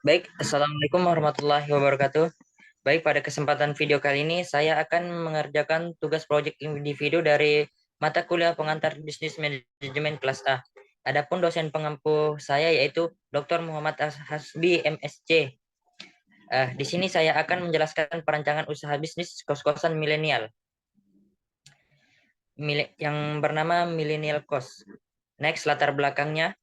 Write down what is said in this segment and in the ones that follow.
Baik, Assalamualaikum warahmanallahi wabarakatuh. Baik, pada kesempatan video kali ini saya akan mengerjakan tugas proyek individu dari mata kuliah pengantar bisnis manajemen kelas A. Adapun dosen pengampu saya yaitu Dr. Muhammad Hasbi MSc. Di sini saya akan menjelaskan perancangan usaha bisnis kos-kosan milenial yang bernama Millennial Kos. Next, latar belakangnya.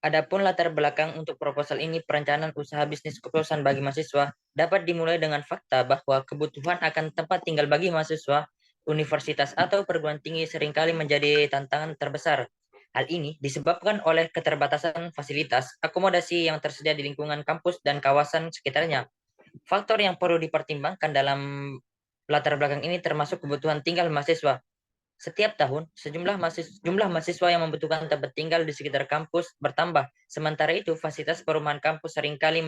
Adapun latar belakang untuk proposal ini, perencanaan usaha bisnis kos-kosan bagi mahasiswa dapat dimulai dengan fakta bahwa kebutuhan akan tempat tinggal bagi mahasiswa, universitas atau perguruan tinggi seringkali menjadi tantangan terbesar. Hal ini disebabkan oleh keterbatasan fasilitas, akomodasi yang tersedia di lingkungan kampus dan kawasan sekitarnya. Faktor yang perlu dipertimbangkan dalam latar belakang ini termasuk kebutuhan tinggal mahasiswa. Setiap tahun, jumlah mahasiswa yang membutuhkan tempat tinggal di sekitar kampus bertambah. Sementara itu, fasilitas perumahan kampus seringkali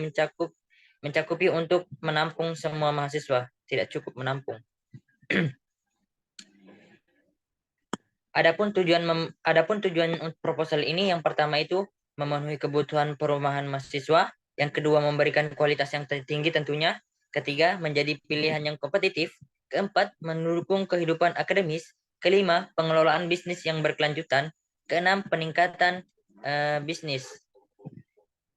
mencakupi untuk menampung semua mahasiswa, tidak cukup menampung. Adapun tujuan proposal ini yang pertama itu memenuhi kebutuhan perumahan mahasiswa, yang kedua memberikan kualitas yang tinggi tentunya, ketiga menjadi pilihan yang kompetitif, keempat mendukung kehidupan akademis, kelima pengelolaan bisnis yang berkelanjutan, keenam peningkatan bisnis.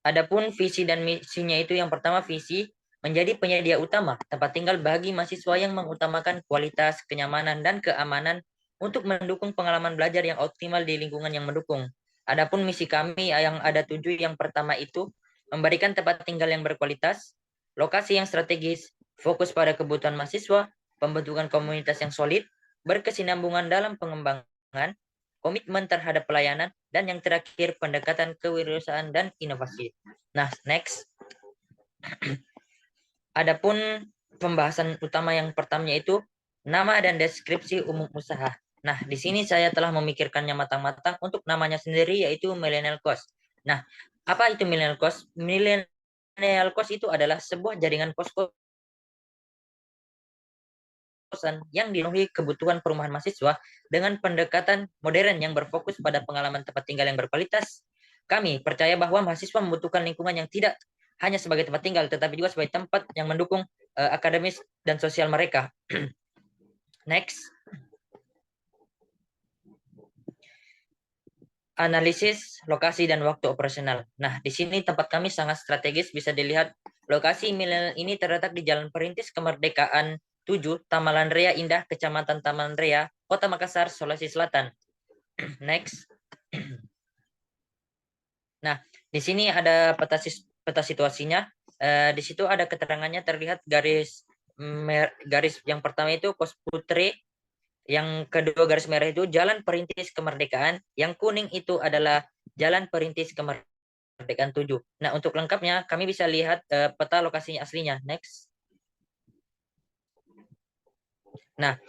Adapun visi dan misinya itu yang pertama visi menjadi penyedia utama tempat tinggal bagi mahasiswa yang mengutamakan kualitas, kenyamanan, dan keamanan untuk mendukung pengalaman belajar yang optimal di lingkungan yang mendukung. Adapun misi kami yang ada 7, yang pertama itu memberikan tempat tinggal yang berkualitas, lokasi yang strategis, fokus pada kebutuhan mahasiswa, pembentukan komunitas yang solid, berkesinambungan dalam pengembangan, komitmen terhadap pelayanan, dan yang terakhir pendekatan kewirausahaan dan inovasi. Nah, next. Adapun pembahasan utama yang pertamanya itu nama dan deskripsi umum usaha. Nah, di sini saya telah memikirkannya matang-matang untuk namanya sendiri yaitu Millennial Cost. Nah, apa itu Millennial Cost? Millennial Cost itu adalah sebuah jaringan kos-kosan yang dipenuhi kebutuhan perumahan mahasiswa dengan pendekatan modern yang berfokus pada pengalaman tempat tinggal yang berkualitas. Kami percaya bahwa mahasiswa membutuhkan lingkungan yang tidak hanya sebagai tempat tinggal, tetapi juga sebagai tempat yang mendukung akademis dan sosial mereka. Next. Analisis lokasi dan waktu operasional. Nah, di sini tempat kami sangat strategis, bisa dilihat lokasi milenial ini terletak di Jalan Perintis Kemerdekaan 7, Tamalan Rea Indah, Kecamatan Taman Rea, Kota Makassar, Sulawesi Selatan. Next. Nah, di sini ada peta situasinya. Di situ ada keterangannya, terlihat garis yang pertama itu Kos Putri, yang kedua garis merah itu Jalan Perintis Kemerdekaan, yang kuning itu adalah Jalan Perintis Kemerdekaan 7. Nah, untuk lengkapnya kami bisa lihat peta lokasinya aslinya. Next. Nah,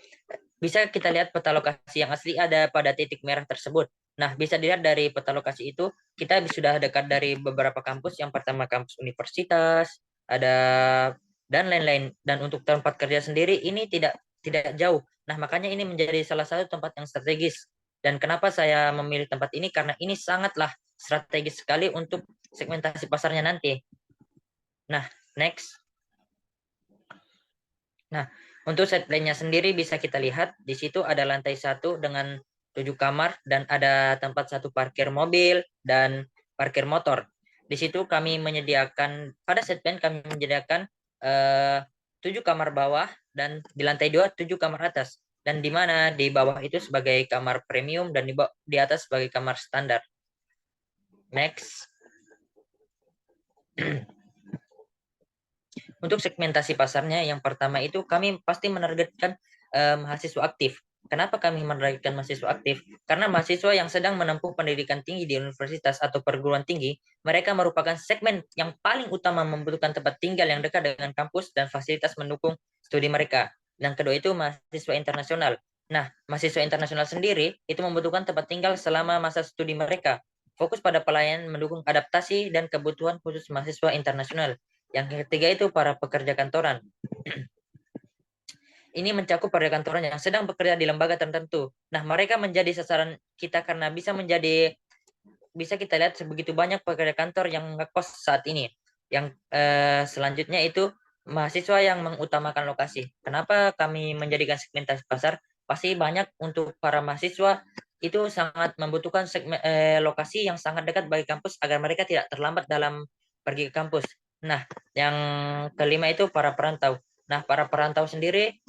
bisa kita lihat peta lokasi yang asli ada pada titik merah tersebut. Nah, bisa dilihat dari peta lokasi itu, kita sudah dekat dari beberapa kampus. Yang pertama kampus universitas, ada dan lain-lain. Dan untuk tempat kerja sendiri ini tidak jauh. Nah, makanya ini menjadi salah satu tempat yang strategis. Dan kenapa saya memilih tempat ini? Karena ini sangatlah strategis sekali untuk segmentasi pasarnya nanti. Nah, next. Nah, untuk set plan-nya sendiri bisa kita lihat di situ ada lantai 1 dengan 7 kamar dan ada tempat 1 parkir mobil dan parkir motor. Di situ kami menyediakan, pada set plan kami menyediakan 7 kamar bawah dan di lantai 2 7 kamar atas. Dan di mana di bawah itu sebagai kamar premium dan di atas sebagai kamar standar. Next. Untuk segmentasi pasarnya, yang pertama itu kami pasti menargetkan mahasiswa aktif. Kenapa kami menargetkan mahasiswa aktif? Karena mahasiswa yang sedang menempuh pendidikan tinggi di universitas atau perguruan tinggi, mereka merupakan segmen yang paling utama membutuhkan tempat tinggal yang dekat dengan kampus dan fasilitas mendukung studi mereka. Yang kedua itu mahasiswa internasional. Nah, mahasiswa internasional sendiri itu membutuhkan tempat tinggal selama masa studi mereka. Fokus pada pelayanan mendukung adaptasi dan kebutuhan khusus mahasiswa internasional. Yang ketiga itu para pekerja kantoran. Ini mencakup pekerja kantoran yang sedang bekerja di lembaga tertentu. Nah, mereka menjadi sasaran kita karena bisa menjadi bisa kita lihat sebegitu banyak pekerja kantor yang ngekos saat ini. Yang selanjutnya itu mahasiswa yang mengutamakan lokasi. Kenapa kami menjadikan segmentasi pasar? Pasti banyak untuk para mahasiswa itu sangat membutuhkan lokasi yang sangat dekat bagi kampus agar mereka tidak terlambat dalam pergi ke kampus. Nah, yang kelima itu para perantau. Nah, para perantau sendiri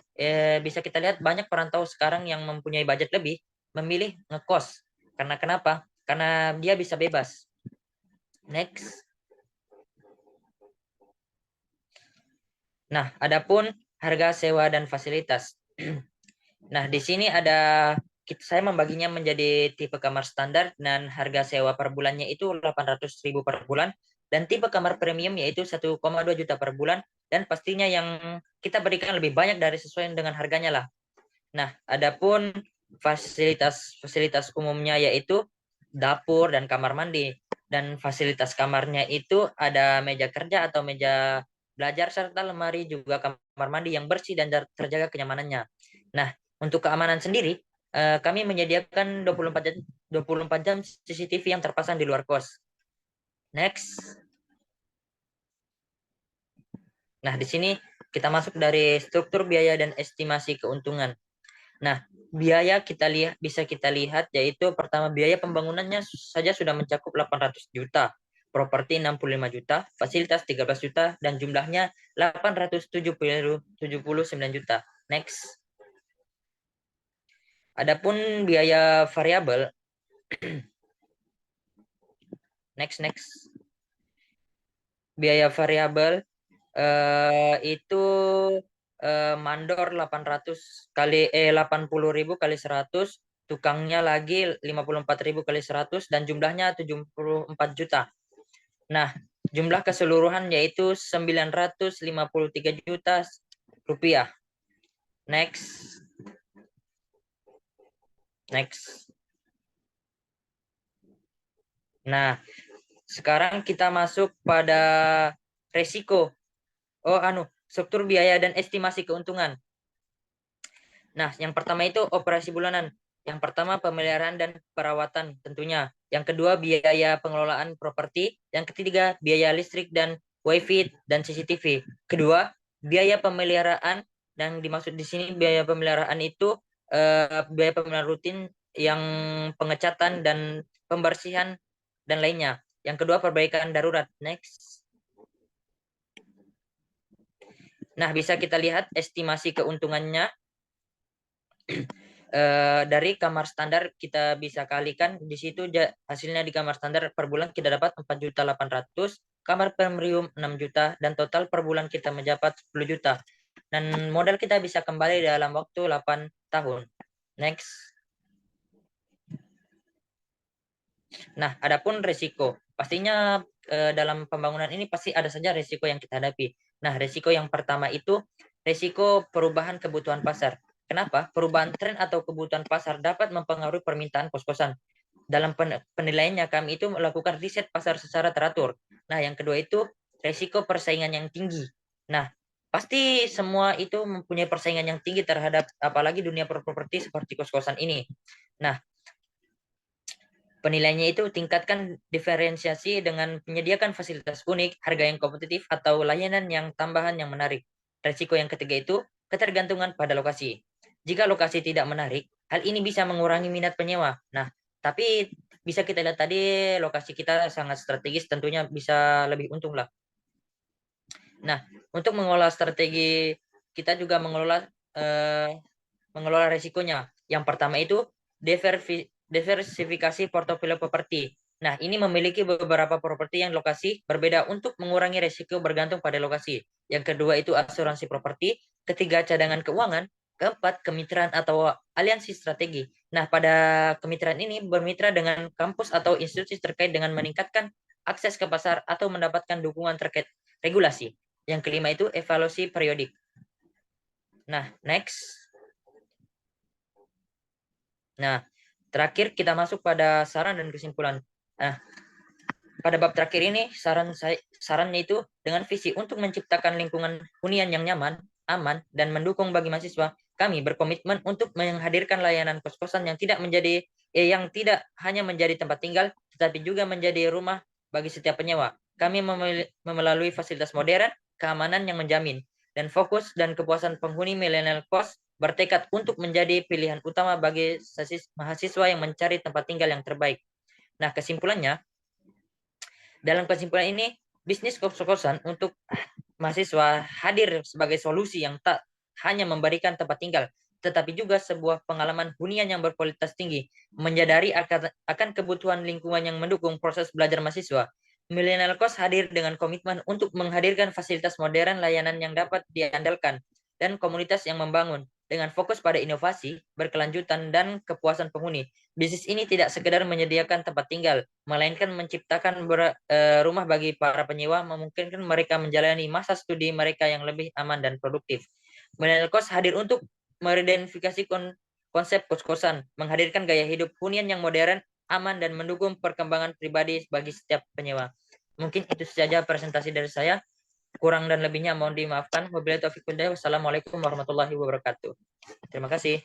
bisa kita lihat banyak perantau sekarang yang mempunyai budget lebih memilih ngekos. Karena kenapa? Karena dia bisa bebas. Next. Nah, adapun harga sewa dan fasilitas. Nah, di sini saya membaginya menjadi tipe kamar standar dan harga sewa per bulannya itu 800.000 per bulan dan tipe kamar premium yaitu 1,2 juta per bulan dan pastinya yang kita berikan lebih banyak dari sesuai dengan harganya lah. Nah, adapun fasilitas umumnya yaitu dapur dan kamar mandi dan fasilitas kamarnya itu ada meja kerja atau meja belajar serta lemari juga kamar mandi yang bersih dan terjaga kenyamanannya. Nah, untuk keamanan sendiri, kami menyediakan 24 jam CCTV yang terpasang di luar kos. Next. Nah, di sini kita masuk dari struktur biaya dan estimasi keuntungan. Nah, biaya bisa kita lihat yaitu pertama biaya pembangunannya saja sudah mencakup 800 juta, properti 65 juta, fasilitas 13 juta dan jumlahnya 879 juta. Next. Adapun biaya variabel next. Biaya variabel itu mandor 80.000 kali 100, tukangnya lagi 54.000 kali 100 dan jumlahnya 74 juta. Nah, jumlah keseluruhan yaitu 953 juta rupiah. Next. Nah, sekarang kita masuk pada resiko. Struktur biaya dan estimasi keuntungan. Nah, yang pertama itu operasi bulanan. Yang pertama pemeliharaan dan perawatan tentunya. Yang kedua biaya pengelolaan properti. Yang ketiga biaya listrik dan wifi dan CCTV. Kedua biaya pemeliharaan, dan dimaksud di sini biaya pemeliharaan itu biaya pemeliharaan rutin yang pengecatan dan pembersihan dan lainnya. Yang kedua perbaikan darurat. Next. Nah, bisa kita lihat estimasi keuntungannya. Dari kamar standar kita bisa kalikan di situ hasilnya di kamar standar per bulan kita dapat 4.800.000, kamar premium 6 juta dan total per bulan kita mendapat 10 juta. Dan modal kita bisa kembali dalam waktu 8 tahun. Next. Nah, adapun risiko. Pastinya dalam pembangunan ini pasti ada saja risiko yang kita hadapi. Nah, risiko yang pertama itu risiko perubahan kebutuhan pasar. Kenapa? Perubahan tren atau kebutuhan pasar dapat mempengaruhi permintaan kos-kosan. Dalam penilaiannya kami itu melakukan riset pasar secara teratur. Nah, yang kedua itu risiko persaingan yang tinggi. Nah, pasti semua itu mempunyai persaingan yang tinggi terhadap apalagi dunia properti seperti kos-kosan ini. Nah, penilaiannya itu tingkatkan diferensiasi dengan menyediakan fasilitas unik, harga yang kompetitif, atau layanan yang tambahan yang menarik. Risiko yang ketiga itu ketergantungan pada lokasi. Jika lokasi tidak menarik, hal ini bisa mengurangi minat penyewa. Nah, tapi bisa kita lihat tadi lokasi kita sangat strategis, tentunya bisa lebih untung lah. Nah, untuk mengelola strategi, kita juga mengelola risikonya. Yang pertama itu diversifikasi portofolio properti. Nah, ini memiliki beberapa properti yang lokasi berbeda untuk mengurangi risiko bergantung pada lokasi. Yang kedua itu asuransi properti. Ketiga, cadangan keuangan. Keempat, kemitraan atau aliansi strategi. Nah, pada kemitraan ini bermitra dengan kampus atau institusi terkait dengan meningkatkan akses ke pasar atau mendapatkan dukungan terkait regulasi. Yang kelima itu evaluasi periodik. Nah, next. Nah, terakhir kita masuk pada saran dan kesimpulan. Nah, pada bab terakhir ini sarannya itu dengan visi untuk menciptakan lingkungan hunian yang nyaman, aman, dan mendukung bagi mahasiswa. Kami berkomitmen untuk menghadirkan layanan kos-kosan yang tidak hanya menjadi tempat tinggal, tetapi juga menjadi rumah bagi setiap penyewa. Kami melalui fasilitas modern, keamanan yang menjamin, dan fokus dan kepuasan penghuni millennial cost bertekad untuk menjadi pilihan utama bagi mahasiswa yang mencari tempat tinggal yang terbaik. Nah, kesimpulannya, dalam kesimpulan ini, bisnis kos-kosan untuk mahasiswa hadir sebagai solusi yang tak hanya memberikan tempat tinggal, tetapi juga sebuah pengalaman hunian yang berkualitas tinggi, menyadari akan kebutuhan lingkungan yang mendukung proses belajar mahasiswa. Millennial Cost hadir dengan komitmen untuk menghadirkan fasilitas modern, layanan yang dapat diandalkan, dan komunitas yang membangun dengan fokus pada inovasi, berkelanjutan, dan kepuasan penghuni. Bisnis ini tidak sekedar menyediakan tempat tinggal, melainkan menciptakan rumah bagi para penyewa, memungkinkan mereka menjalani masa studi mereka yang lebih aman dan produktif. Millennial Cost hadir untuk meridentifikasi konsep kos-kosan, menghadirkan gaya hidup hunian yang modern, aman, dan mendukung perkembangan pribadi bagi setiap penyewa. Mungkin itu saja presentasi dari saya. Kurang dan lebihnya mohon dimaafkan. Wabillahi taufiq wal hidayah. Wassalamualaikum warahmatullahi wabarakatuh. Terima kasih.